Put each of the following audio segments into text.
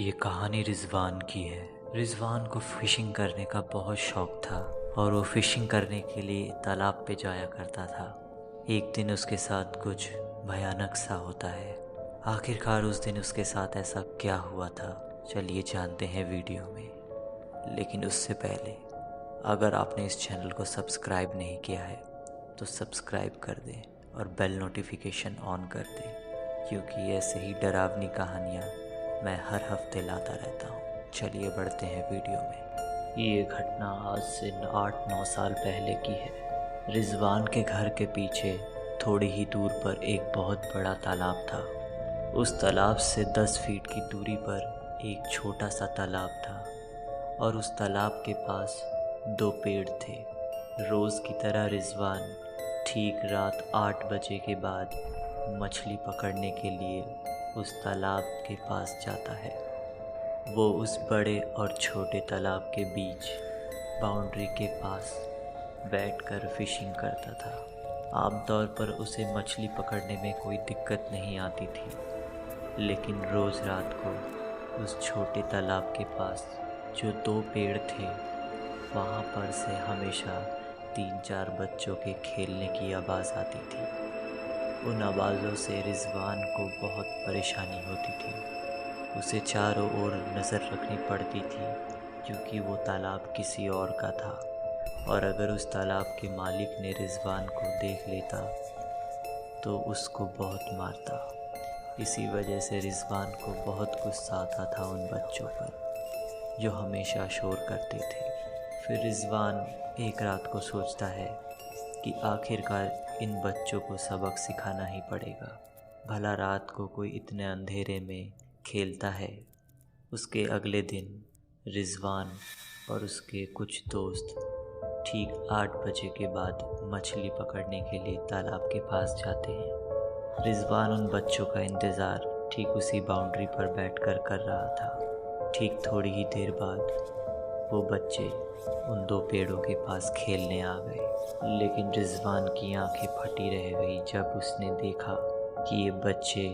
ये कहानी रिजवान की है। रिजवान को फ़िशिंग करने का बहुत शौक़ था और वो फ़िशिंग करने के लिए तालाब पे जाया करता था। एक दिन उसके साथ कुछ भयानक सा होता है। आखिरकार उस दिन उसके साथ ऐसा क्या हुआ था, चलिए जानते हैं वीडियो में। लेकिन उससे पहले अगर आपने इस चैनल को सब्सक्राइब नहीं किया है तो सब्सक्राइब कर दें और बेल नोटिफिकेशन ऑन कर दें, क्योंकि ऐसे ही डरावनी कहानियाँ मैं हर हफ्ते लाता रहता हूँ। चलिए बढ़ते हैं वीडियो में। ये घटना आज से 8-9 साल पहले की है। रिजवान के घर के पीछे थोड़ी ही दूर पर एक बहुत बड़ा तालाब था। उस तालाब से 10 फीट की दूरी पर एक छोटा सा तालाब था और उस तालाब के पास 2 पेड़ थे। रोज़ की तरह रिजवान ठीक रात 8 बजे के बाद मछली पकड़ने के लिए उस तालाब के पास जाता है। वो उस बड़े और छोटे तालाब के बीच बाउंड्री के पास बैठकर फ़िशिंग करता था। आमतौर पर उसे मछली पकड़ने में कोई दिक्कत नहीं आती थी, लेकिन रोज़ रात को उस छोटे तालाब के पास जो 2 पेड़ थे, वहाँ पर से हमेशा 3-4 बच्चों के खेलने की आवाज़ आती थी। उन आवाज़ों से रिजवान को बहुत परेशानी होती थी। उसे चारों ओर नज़र रखनी पड़ती थी, क्योंकि वो तालाब किसी और का था और अगर उस तालाब के मालिक ने रिजवान को देख लेता तो उसको बहुत मारता। इसी वजह से रिजवान को बहुत गुस्सा आता था उन बच्चों पर जो हमेशा शोर करते थे। फिर रिजवान एक रात को सोचता है कि आखिरकार इन बच्चों को सबक सिखाना ही पड़ेगा। भला रात को कोई इतने अंधेरे में खेलता है। उसके अगले दिन रिजवान और उसके कुछ दोस्त ठीक 8 बजे के बाद मछली पकड़ने के लिए तालाब के पास जाते हैं। रिजवान उन बच्चों का इंतज़ार ठीक उसी बाउंड्री पर बैठकर कर रहा था। ठीक थोड़ी ही देर बाद वो बच्चे उन 2 पेड़ों के पास खेलने आ गए, लेकिन रिजवान की आंखें फटी रह गई जब उसने देखा कि ये बच्चे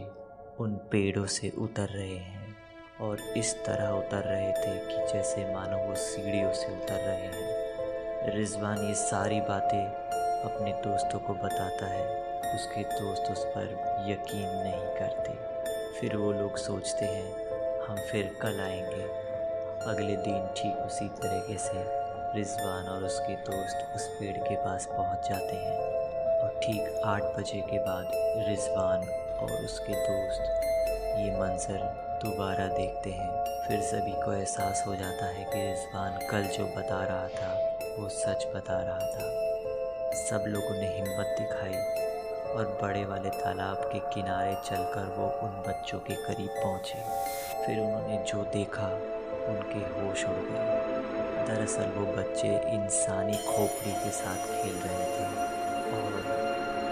उन पेड़ों से उतर रहे हैं और इस तरह उतर रहे थे कि जैसे मानो वो सीढ़ियों से उतर रहे हैं। रिजवान ये सारी बातें अपने दोस्तों को बताता है। उसके दोस्त उस पर यकीन नहीं करते। फिर वो लोग सोचते हैं हम फिर कल आएंगे। अगले दिन ठीक उसी तरीके से रिजवान और उसके दोस्त उस पेड़ के पास पहुंच जाते हैं और ठीक 8 बजे के बाद रिजवान और उसके दोस्त ये मंज़र दोबारा देखते हैं। फिर सभी को एहसास हो जाता है कि रिजवान कल जो बता रहा था वो सच बता रहा था। सब लोगों ने हिम्मत दिखाई और बड़े वाले तालाब के किनारे चलकर वो उन बच्चों के करीब पहुँचे। फिर उन्होंने जो देखा उनके होश उड़ गए। दरअसल वो बच्चे इंसानी खोपड़ी के साथ खेल रहे थे और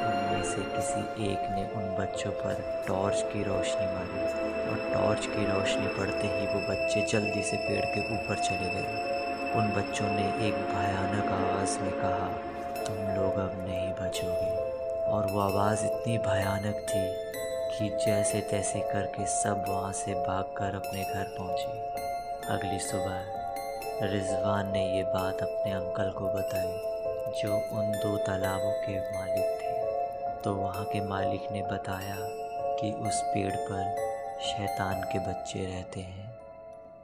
उनमें से किसी एक ने उन बच्चों पर टॉर्च की रोशनी मारी और टॉर्च की रोशनी पड़ते ही वो बच्चे जल्दी से पेड़ के ऊपर चले गए। उन बच्चों ने एक भयानक आवाज़ में कहा, तुम लोग अब नहीं बचोगे। और वो आवाज़ इतनी भयानक थी कि जैसे तैसे करके सब वहाँ से भागकर अपने घर पहुँचे। अगली सुबह रिजवान ने ये बात अपने अंकल को बताई जो उन 2 तालाबों के मालिक थे। तो वहाँ के मालिक ने बताया कि उस पेड़ पर शैतान के बच्चे रहते हैं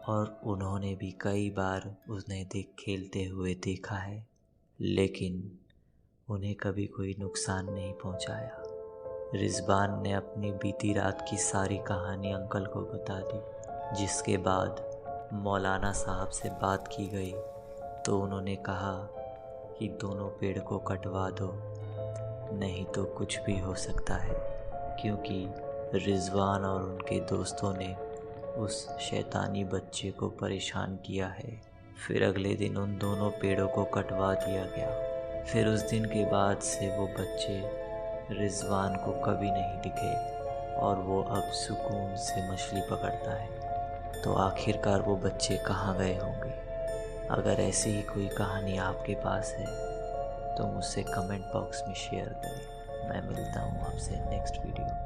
और उन्होंने भी कई बार उन्हें खेलते हुए देखा है, लेकिन उन्हें कभी कोई नुकसान नहीं पहुँचाया। रिजवान ने अपनी बीती रात की सारी कहानी अंकल को बता दी, जिसके बाद मौलाना साहब से बात की गई तो उन्होंने कहा कि दोनों पेड़ को कटवा दो, नहीं तो कुछ भी हो सकता है, क्योंकि रिजवान और उनके दोस्तों ने उस शैतानी बच्चे को परेशान किया है। फिर अगले दिन उन दोनों पेड़ों को कटवा दिया गया। फिर उस दिन के बाद से वो बच्चे रिजवान को कभी नहीं दिखे और वो अब सुकून से मछली पकड़ता है। तो आखिरकार वो बच्चे कहाँ गए होंगे? अगर ऐसी ही कोई कहानी आपके पास है तो मुझसे कमेंट बॉक्स में शेयर करें। मैं मिलता हूँ आपसे नेक्स्ट वीडियो में।